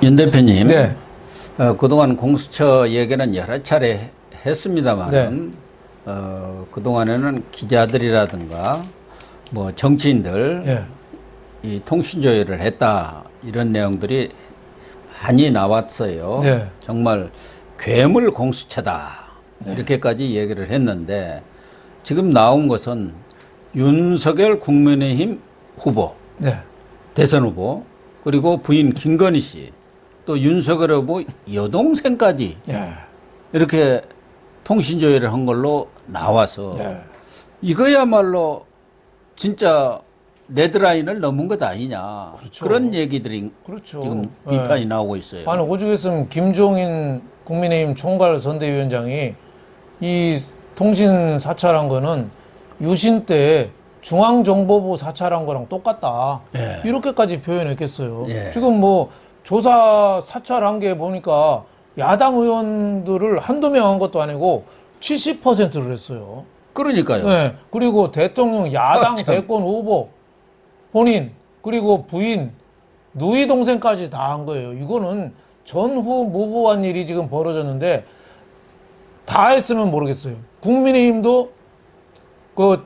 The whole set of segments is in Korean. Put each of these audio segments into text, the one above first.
윤 대표님, 네. 그동안 공수처 얘기는 여러 차례 했습니다만, 네. 그동안에는 기자들이라든가, 뭐 정치인들, 예. 이 통신조회를 했다, 이런 내용들이 많이 나왔어요. 네. 정말 괴물 공수처다, 이렇게까지 얘기를 했는데, 지금 나온 것은 윤석열 국민의힘 후보, 네. 대선 후보, 그리고 부인 김건희 씨, 또 윤석열 후보 여동생까지 예. 이렇게 통신조회를 한 걸로 나와서 예. 이거야말로 진짜 레드라인을 넘은 것 아니냐. 그렇죠. 그런 얘기들이 그렇죠. 지금 예. 비판이 나오고 있어요. 아니, 오죽했으면 김종인 국민의힘 총괄 선대위원장이 이 통신 사찰한 거는 유신 때 중앙정보부 사찰한 거랑 똑같다. 예. 이렇게까지 표현했겠어요. 예. 지금 뭐 조사 사찰한 게 보니까 야당 의원들을 한두 명 한 것도 아니고 70%를 했어요. 그러니까요. 네. 그리고 대통령 야당 참. 대권 후보 본인 그리고 부인 누이 동생까지 다 한 거예요. 이거는 전후무후한 일이 지금 벌어졌는데 다 했으면 모르겠어요. 국민의힘도 그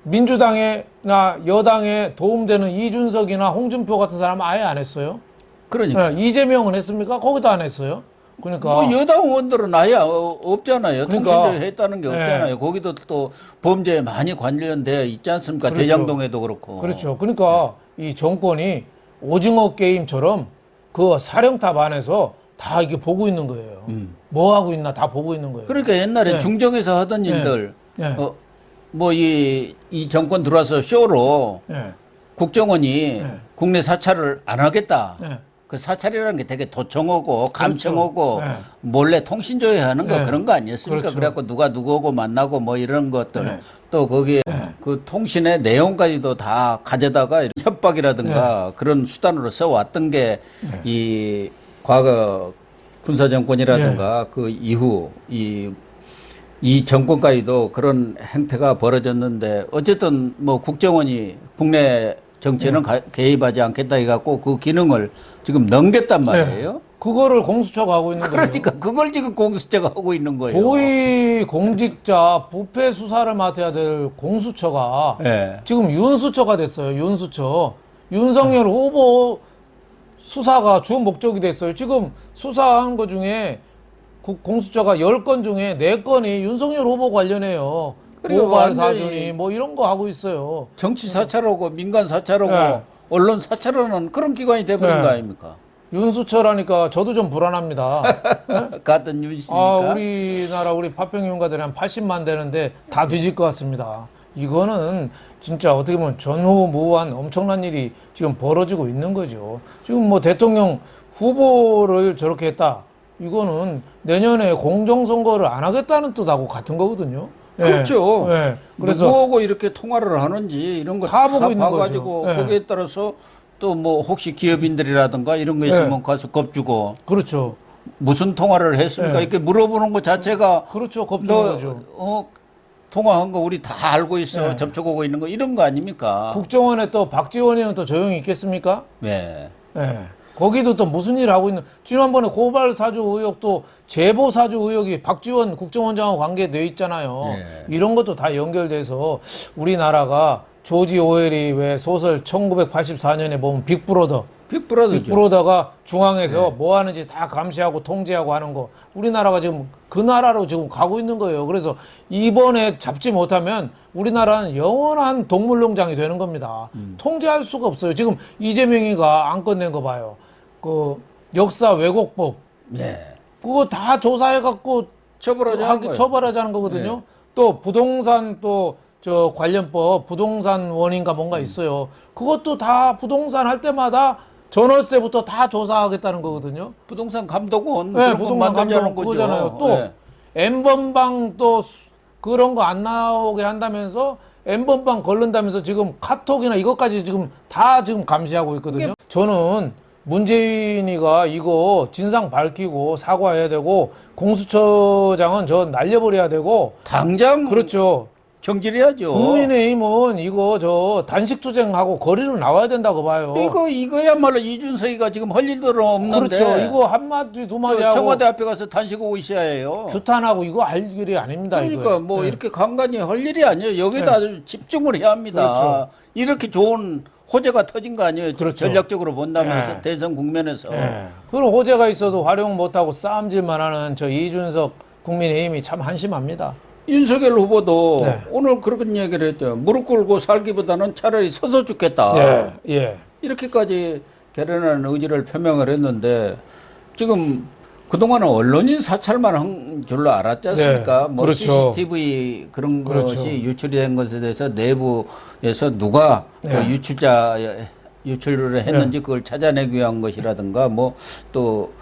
민주당이나 여당에 도움되는 이준석이나 홍준표 같은 사람 아예 안 했어요. 그러니까. 네. 이재명은 했습니까? 거기도 안 했어요. 그러니까 뭐 여당 의원들은 아예 없잖아요. 그러니까. 통신조회 했다는 게 없잖아요. 네. 거기도 또 범죄에 많이 관련되어 있지 않습니까? 그렇죠. 대장동에도 그렇고. 그렇죠. 그러니까 이 정권이 오징어 게임처럼 그 사령탑 안에서 다 이게 보고 있는 거예요. 뭐 하고 있나 다 보고 있는 거예요. 그러니까 옛날에 네. 중정에서 하던 일들, 네. 뭐 이 정권 들어와서 쇼로 예. 국정원이 네. 국내 사찰을 안 하겠다. 예. 그 사찰이라는 게 되게 도청하고 감청하고 네. 몰래 통신조회 하는 거 네. 그런 거 아니었습니까? 그렇죠. 그래갖고 누가 누구하고 만나고 뭐 이런 것들 네. 또 거기에 그 통신의 내용까지도 다 가져다가 이런 협박이라든가 그런 수단으로 써왔던 게 이 과거 군사정권이라든가 그 이후 이 정권까지도 그런 행태가 벌어졌는데 어쨌든 뭐 국정원이 국내 정치에는 개입하지 않겠다 해갖고 그 기능을 지금 넘겼단 말이에요. 그거를 공수처가 하고 있는 거예요. 그러니까 그걸 지금 공수처가 하고 있는 거예요. 고위 공직자 부패 수사를 맡아야 될 공수처가 예. 지금 윤수처가 됐어요. 윤수처. 윤석열 후보 수사가 주 목적이 됐어요. 지금 수사한 것 중에 공수처가 10건 중에 4건이 윤석열 후보 관련해요. 그리고 고발 완전히 사주니 뭐 이런 거 하고 있어요. 정치 사찰하고 민간 사찰하고 네. 언론 사찰하는 그런 기관이 돼버린 네. 거 아닙니까? 윤수처라니까 저도 좀 불안합니다. 같은 윤씨니까. 우리나라 우리 파평윤가들이 한 80만 되는데 다 뒤질 것 같습니다. 이거는 진짜 어떻게 보면 전후무후한 엄청난 일이 지금 벌어지고 있는 거죠. 지금 뭐 대통령 후보를 저렇게 했다. 이거는 내년에 공정선거를 안 하겠다는 뜻하고 같은 거거든요. 그렇죠. 예. 그래서 누구하고 이렇게 통화를 하는지 이런 거 다 다 보고 있는 봐가지고 거죠. 예. 거기에 따라서 또 뭐 혹시 기업인들이라든가 이런 거 있으면 가서 겁주고 그렇죠. 무슨 통화를 했습니까? 예. 이렇게 물어보는 것 자체가 그렇죠. 겁주는 너 거죠. 통화한 거 우리 다 알고 있어. 예. 접촉하고 있는 거 이런 거 아닙니까? 국정원에 또 박지원 의원 또 조용히 있겠습니까? 네. 예. 거기도 또 무슨 일 하고 있는, 지난번에 고발 사주 의혹도 제보 사주 의혹이 박지원 국정원장하고 관계되어 있잖아요. 예. 이런 것도 다 연결돼서 우리나라가 조지 오웰이 왜 소설 1984년에 보면 빅브로더. 빅브라더죠. 빅브로더가 중앙에서 뭐 하는지 다 감시하고 통제하고 하는 거. 우리나라가 지금 그 나라로 지금 가고 있는 거예요. 그래서 이번에 잡지 못하면 우리나라는 영원한 동물농장이 되는 겁니다. 통제할 수가 없어요. 지금 이재명이가 안건 낸 거 봐요. 그 역사 왜곡법. 네. 그거 다 조사해갖고 처벌하자는 거예요. 처벌하자는 거거든요. 또 부동산 또 저 관련법 부동산 원인가 뭔가 있어요. 그것도 다 부동산 할 때마다 전월세부터 다 조사하겠다는 거거든요. 부동산 감독원 네, 그런 거 부동산 만들자는 감독 거죠. 그거잖아요. 또 네. N번방 또 그런 거 안 나오게 한다면서 N번방 걸른다면서 지금 카톡이나 이것까지 지금 다 지금 감시하고 있거든요. 저는 문재인이가 이거 진상 밝히고 사과해야 되고 공수처장은 저 날려버려야 되고 당장 그렇죠. 경질해야죠. 국민의힘은 이거 저 단식 투쟁하고 거리로 나와야 된다고 봐요. 이거야말로 이준석이가 지금 할 일도 없는데. 그렇죠. 이거 한마디 두 마디 하고 청와대 앞에 가서 단식하고 있어야 해요. 규탄하고 이거 할 일이 아닙니다. 그러니까 이거. 뭐 이렇게 간간히 할 일이 아니에요. 여기다 아주 집중을 해야 합니다. 그렇죠. 이렇게 좋은 호재가 터진 거 아니에요. 그렇죠. 전략적으로 본다면서 네. 대선 국면에서. 그런 호재가 있어도 활용 못하고 싸움질만 하는 저 이준석 국민의힘이 참 한심합니다. 윤석열 후보도 네. 오늘 그런 얘기를 했죠. 무릎 꿇고 살기보다는 차라리 서서 죽겠다. 예. 이렇게까지 개런하는 의지를 표명을 했는데 지금 그동안은 언론인 사찰만 한 줄로 알았지 않습니까? 네. 뭐 그렇죠. CCTV 그런 그렇죠. 것이 유출이 된 것에 대해서 내부에서 누가 그 유출을 했는지 그걸 찾아내기 위한 것이라든가 뭐 또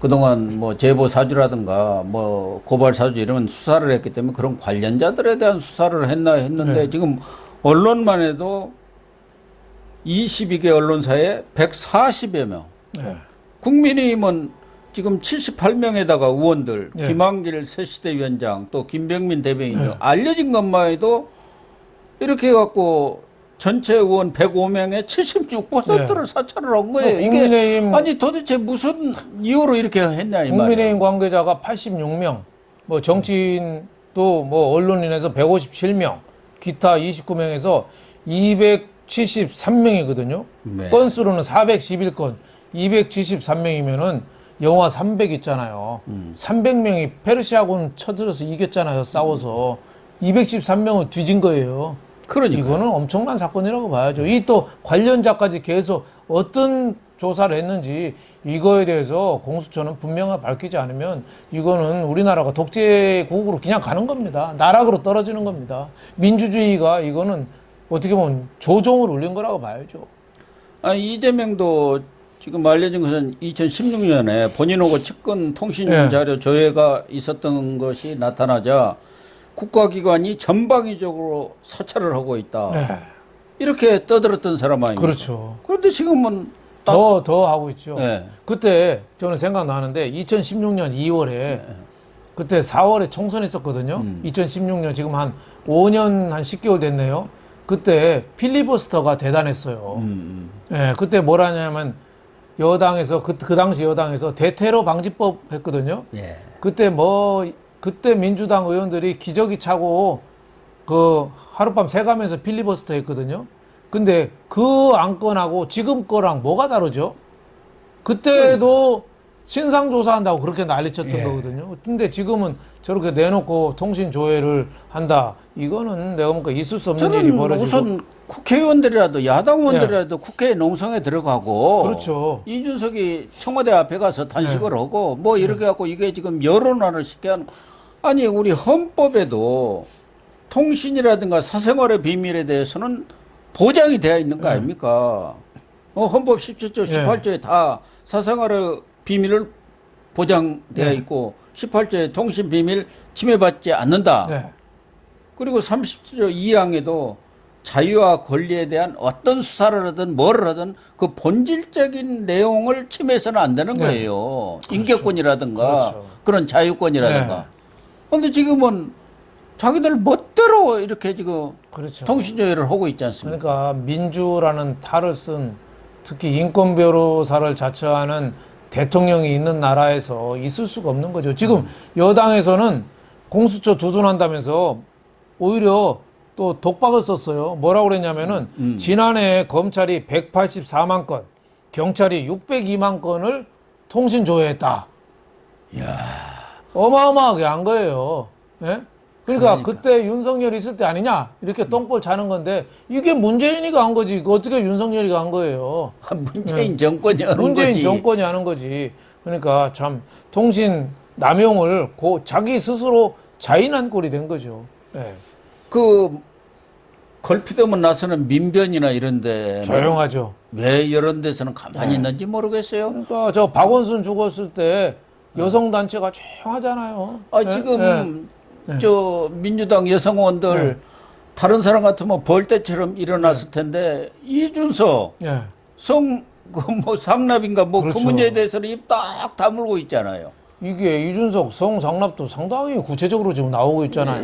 그동안 뭐 제보 사주라든가 뭐 고발 사주 이런 수사를 했기 때문에 그런 관련자들에 대한 수사를 했나 했는데 지금 언론만 해도 22개 언론사에 140여 명. 국민의힘은 지금 78명에다가 의원들, 김한길 새시대 위원장, 또 김병민 대변인 알려진 것만 해도 이렇게 해갖고 전체 의원 105명의 76%를 사찰을 한 거예요. 국민의힘 이게 아니 도대체 무슨 이유로 이렇게 했냐 이 말이에요. 국민의힘 관계자가 86명, 뭐 정치인도 뭐 언론인에서 157명, 기타 29명에서 273명이거든요. 네. 건수로는 411건, 273명이면은 영화 300 있잖아요. 300명이 페르시아군 쳐들어서 이겼잖아요. 싸워서. 213명은 뒤진 거예요. 그러니까 이거는 엄청난 사건이라고 봐야죠. 이 또 관련자까지 계속 어떤 조사를 했는지 이거에 대해서 공수처는 분명하게 밝히지 않으면 이거는 우리나라가 독재국으로 그냥 가는 겁니다. 나락으로 떨어지는 겁니다. 민주주의가 이거는 어떻게 보면 조종을 울린 거라고 봐야죠. 이재명도 지금 알려진 것은 2016년에 본인하고 측근 통신 자료 조회가 있었던 것이 나타나자 국가기관이 전방위적으로 사찰을 하고 있다. 이렇게 떠들었던 사람 아닙니까? 그렇죠. 그런데 지금은 더 하고 있죠. 네. 그때 저는 생각나는데 2016년 2월에 그때 4월에 총선 있었거든요. 2016년 지금 한 5년 한 10개월 됐네요. 그때 필리버스터가 대단했어요. 예, 그때 뭐라냐면 여당에서 그 당시 여당에서 대테러 방지법 했거든요. 예. 그때 민주당 의원들이 기저귀 차고 그 하룻밤 새가면서 필리버스터 했거든요. 근데 그 안건하고 지금 거랑 뭐가 다르죠? 그때도 신상조사한다고 그렇게 난리쳤던 거거든요. 근데 지금은 저렇게 내놓고 통신 조회를 한다. 이거는 내가 보니까 있을 수 없는 일이 저는 벌어지고. 우선 국회의원들이라도 야당 의원들이라도 국회 농성에 들어가고 그렇죠. 이준석이 청와대 앞에 가서 단식을 하고 뭐 이렇게 갖고 이게 지금 여론화를 쉽게 하는 아니 우리 헌법에도 통신이라든가 사생활의 비밀에 대해서는 보장이 되어 있는 거 아닙니까? 헌법 17조, 18조에 다 사생활의 비밀을 보장되어 있고 18조에 통신 비밀 침해받지 않는다. 그리고 30조 2항에도 자유와 권리에 대한 어떤 수사를 하든 뭐를 하든 그 본질적인 내용을 침해해서는 안 되는 거예요. 그렇죠. 인격권이라든가 그런 자유권이라든가. 그런데 지금은 자기들 멋대로 이렇게 지금 통신조회를 하고 있지 않습니까? 그러니까 민주라는 탈을 쓴 특히 인권 변호사를 자처하는 대통령이 있는 나라에서 있을 수가 없는 거죠. 지금 여당에서는 공수처 두둔한다면서 오히려 또 독박을 썼어요. 뭐라고 그랬냐면은 지난해 검찰이 184만 건, 경찰이 602만 건을 통신 조회했다. 이야. 어마어마하게 한 거예요. 예? 그러니까 그때 윤석열이 있을 때 아니냐 이렇게 똥볼 차는 건데 이게 문재인이가 한 거지. 어떻게 윤석열이가 한 거예요? 문재인 정권이 하는 문재인 거지. 정권이 하는 거지. 그러니까 참 통신 남용을 자기 스스로 자인한 꼴이 된 거죠. 예. 그 걸핏하면 나서는 민변이나 이런데 조용하죠. 왜 이런 데서는 가만히 있는지 모르겠어요. 그러니까 저 박원순 죽었을 때 여성 단체가 조용하잖아요. 지금 저 민주당 여성 의원들 다른 사람 같으면 벌떼처럼 일어났을 텐데 이준석 뭐 상납인가 뭐 그 그렇죠. 문제에 대해서는 입 딱 다물고 있잖아요. 이게 이준석 성상납도 상당히 구체적으로 지금 나오고 있잖아요.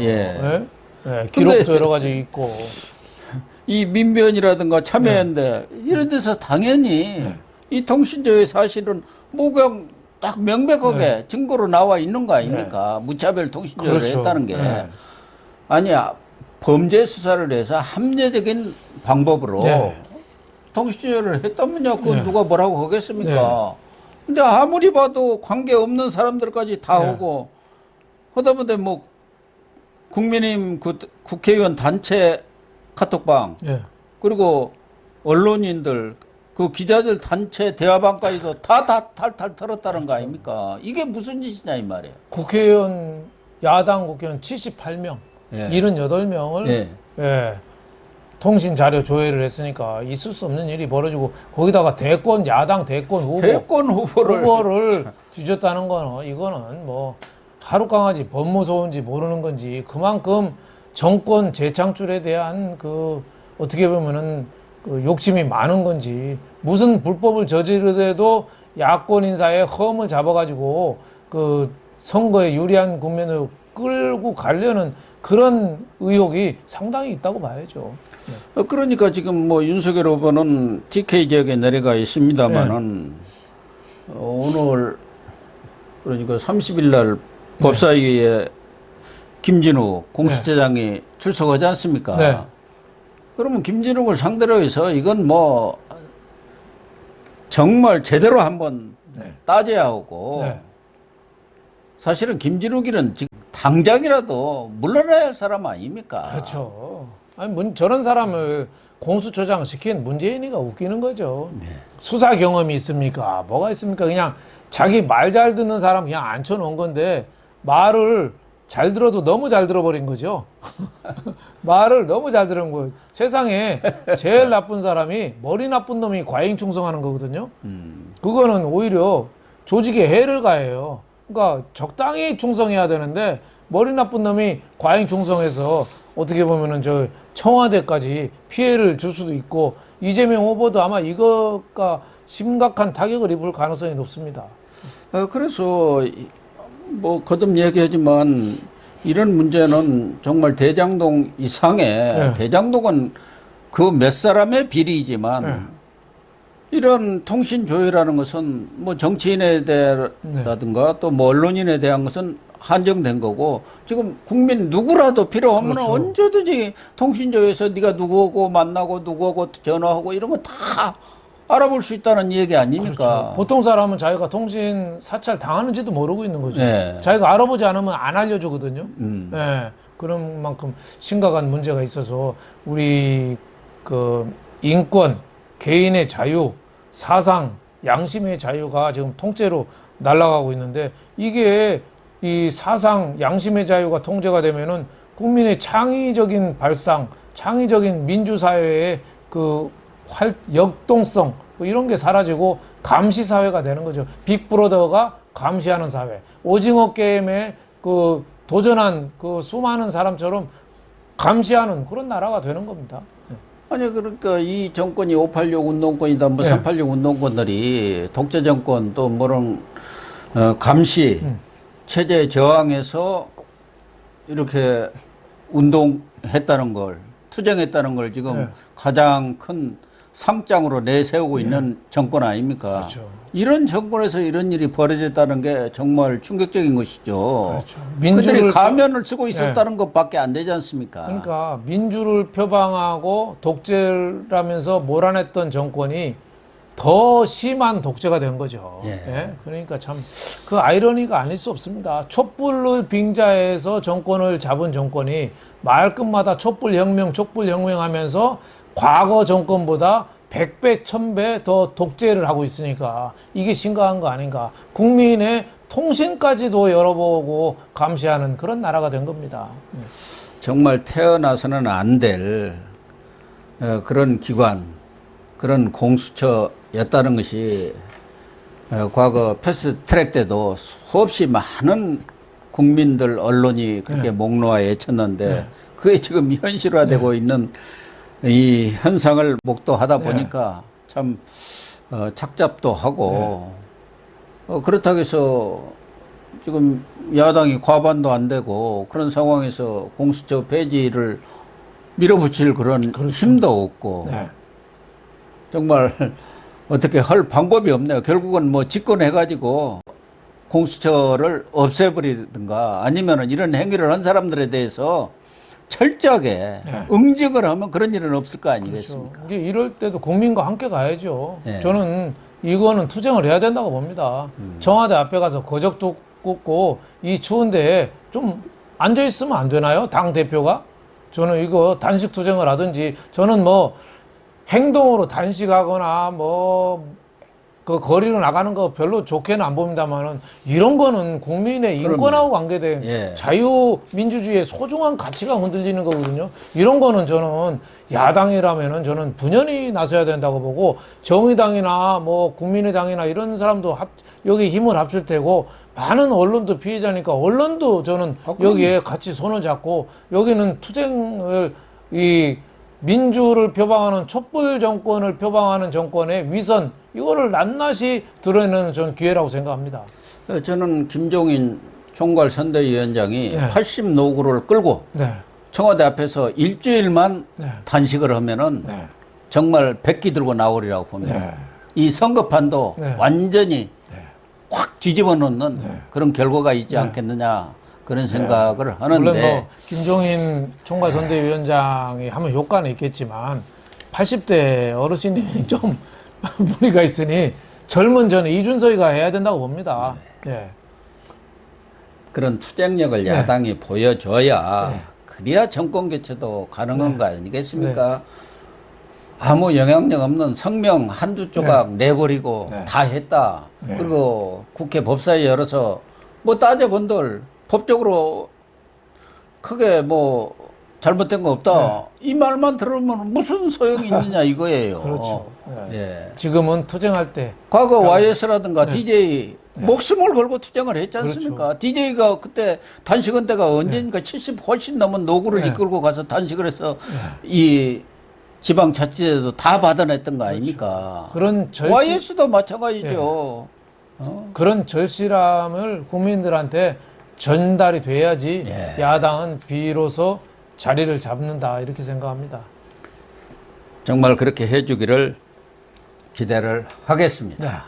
예, 기록도 근데 여러 가지 있고. 이 민변이라든가 참여연대 이런 데서 당연히 이 통신조회 사실은 뭐 그냥 딱 명백하게 증거로 나와 있는 거 아닙니까? 무차별 통신조회를 그렇죠. 했다는 게. 네. 아니, 범죄 수사를 해서 합리적인 방법으로 네. 통신조회를 했다면요. 그건 네. 누가 뭐라고 하겠습니까? 네. 근데 아무리 봐도 관계없는 사람들까지 다 네. 오고 하다못해 뭐 국민의힘 그 국회의원 단체 카톡방 예. 그리고 언론인들 그 기자들 단체 대화방까지도 다 탈탈 털었다는 거 아닙니까? 이게 무슨 짓이냐 이 말이에요. 국회의원 야당 국회의원 78명, 예. 78명을 예. 예. 통신 자료 조회를 했으니까 있을 수 없는 일이 벌어지고 거기다가 대권 야당 대권 후보 대권 후보를 뒤졌다는 거는 이거는 뭐 하루 강아지 법무소인지 모르는 건지 그만큼 정권 재창출에 대한 그 어떻게 보면은 그 욕심이 많은 건지 무슨 불법을 저지르더라도 야권 인사의 허음을 잡아가지고 그 선거에 유리한 국면으로 끌고 가려는 그런 의혹이 상당히 있다고 봐야죠. 그러니까 지금 뭐 윤석열 후보는 TK 지역에 내려가 있습니다만은 오늘 그러니까 30일 날 법사위에 김진우 공수처장이 출석하지 않습니까? 네. 그러면 김진욱을 상대로 해서 이건 뭐 정말 제대로 한번 따져야 하고 네. 사실은 김진욱이는 지금 당장이라도 물러나야 할 사람 아닙니까? 그렇죠. 아니 저런 사람을 공수처장 시킨 문재인이가 웃기는 거죠. 수사 경험이 있습니까? 뭐가 있습니까? 그냥 자기 말 잘 듣는 사람 그냥 앉혀놓은 건데 말을 잘 들어도 너무 잘 들어버린 거죠. 말을 너무 잘 들은 거예요. 세상에 제일 나쁜 사람이 머리 나쁜 놈이 과잉 충성하는 거거든요. 그거는 오히려 조직에 해를 가해요. 그러니까 적당히 충성해야 되는데 머리 나쁜 놈이 과잉 충성해서 어떻게 보면은 저 청와대까지 피해를 줄 수도 있고 이재명 후보도 아마 이것과 심각한 타격을 입을 가능성이 높습니다. 그래서 뭐 거듭 얘기하지만 이런 문제는 정말 대장동 이상의 대장동은 그 몇 사람의 비리이지만 이런 통신 조회라는 것은 뭐 정치인에 대하든가 또 뭐 언론인에 대한 것은 한정된 거고 지금 국민 누구라도 필요하면 그렇죠. 언제든지 통신 조회에서 네가 누구하고 만나고 누구하고 전화하고 이런 거 다 알아볼 수 있다는 얘기 아닙니까? 그렇죠. 보통 사람은 자기가 통신 사찰 당하는지도 모르고 있는 거죠. 네. 자기가 알아보지 않으면 안 알려주거든요. 네. 그런 만큼 심각한 문제가 있어서 우리 그 인권, 개인의 자유, 사상, 양심의 자유가 지금 통째로 날아가고 있는데 이게 이 사상, 양심의 자유가 통제가 되면은 국민의 창의적인 발상, 창의적인 민주사회의 그 역동성 뭐 이런 게 사라지고 감시 사회가 되는 거죠. 빅브로더가 감시하는 사회. 오징어 게임에 그 도전한 그 수많은 사람처럼 감시하는 그런 나라가 되는 겁니다. 아니 그러니까 이 정권이 586 운동권이다 뭐 386 운동권들이 독재 정권 또 뭐런 감시 체제 저항해서 이렇게 운동했다는 걸 투쟁했다는 걸 지금 가장 큰 상장으로 내세우고 있는 정권 아닙니까? 그렇죠. 이런 정권에서 이런 일이 벌어졌다는 게 정말 충격적인 것이죠. 그렇죠. 그들이 가면을 쓰고 있었다는 것밖에 안 되지 않습니까? 그러니까 민주를 표방하고 독재라면서 몰아냈던 정권이 더 심한 독재가 된 거죠. 예? 그러니까 참 그 아이러니가 아닐 수 없습니다. 촛불을 빙자해서 정권을 잡은 정권이 말끝마다 촛불혁명 하면서 과거 정권보다 100배, 1000배 더 독재를 하고 있으니까 이게 심각한 거 아닌가. 국민의 통신까지도 열어보고 감시하는 그런 나라가 된 겁니다. 정말 태어나서는 안 될 그런 기관, 그런 공수처였다는 것이 과거 패스트트랙 때도 수없이 많은 국민들, 언론이 그렇게 목놓아 외쳤는데 그게 지금 현실화되고 있는 이 현상을 목도하다 보니까 참 착잡도 하고 그렇다고 해서 지금 야당이 과반도 안 되고 그런 상황에서 공수처 폐지를 밀어붙일 그런 힘도 없고 네. 정말 어떻게 할 방법이 없네요. 결국은 뭐 집권해가지고 공수처를 없애버리든가 아니면은 이런 행위를 한 사람들에 대해서 철저하게 네. 응징을 하면 그런 일은 없을 거 아니겠습니까? 이게 이럴 때도 국민과 함께 가야죠. 네. 저는 이거는 투쟁을 해야 된다고 봅니다. 청와대 앞에 가서 거적도 꽂고 이 추운데 좀 앉아 있으면 안 되나요? 당 대표가? 저는 이거 단식 투쟁을 하든지 저는 뭐 행동으로 단식하거나 뭐 그 거리로 나가는 거 별로 좋게는 안 봅니다만은 이런 거는 국민의 인권하고 관계된 예. 자유민주주의의 소중한 가치가 흔들리는 거거든요. 이런 거는 저는 야당이라면은 저는 분연히 나서야 된다고 보고 정의당이나 뭐 국민의당이나 이런 사람도 여기 힘을 합칠 테고 많은 언론도 피해자니까 언론도 저는 여기에 같이 손을 잡고 여기는 투쟁을 이 민주를 표방하는 촛불 정권을 표방하는 정권의 위선 이거를 낱낱이 드러내는 전 기회라고 생각합니다. 저는 김종인 총괄선대위원장이 네. 80 노구를 끌고 네. 청와대 앞에서 일주일만 네. 단식을 하면은 네. 정말 백기 들고 나오리라고 봅니다. 네. 이 선거판도 네. 완전히 네. 확 뒤집어 놓는 그런 결과가 있지 않겠느냐 그런 생각을 하는데 물론 뭐 김종인 총괄선대위원장이 하면 효과는 있겠지만 80대 어르신이 좀 무리가 있으니 젊은 저는 이준석이가 해야 된다고 봅니다. 예. 그런 투쟁력을 야당이 보여줘야 그래야 정권 교체도 가능한 거 아니겠습니까? 아무 영향력 없는 성명 한두 조각 내버리고 다 했다. 그리고 국회 법사위 열어서 뭐 따져본들 법적으로 크게 뭐 잘못된 거 없다. 이 말만 들으면 무슨 소용이 있느냐 이거예요. 그렇죠. 예. 지금은 투쟁할 때 과거 YS라든가 DJ 목숨을 걸고 투쟁을 했지 않습니까? DJ가 그때 단식한 때가 언제니까 70 훨씬 넘은 노구를 이끌고 가서 단식을 해서 이 지방자치제도 다 받아냈던 거 아닙니까? 그런 YS도 마찬가지죠. 그런 절실함을 국민들한테 전달이 돼야지 야당은 비로소 자리를 잡는다 이렇게 생각합니다. 정말 그렇게 해주기를 기대를 하겠습니다.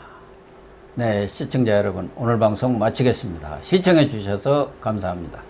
네, 시청자 여러분 오늘 방송 마치겠습니다. 시청해 주셔서 감사합니다.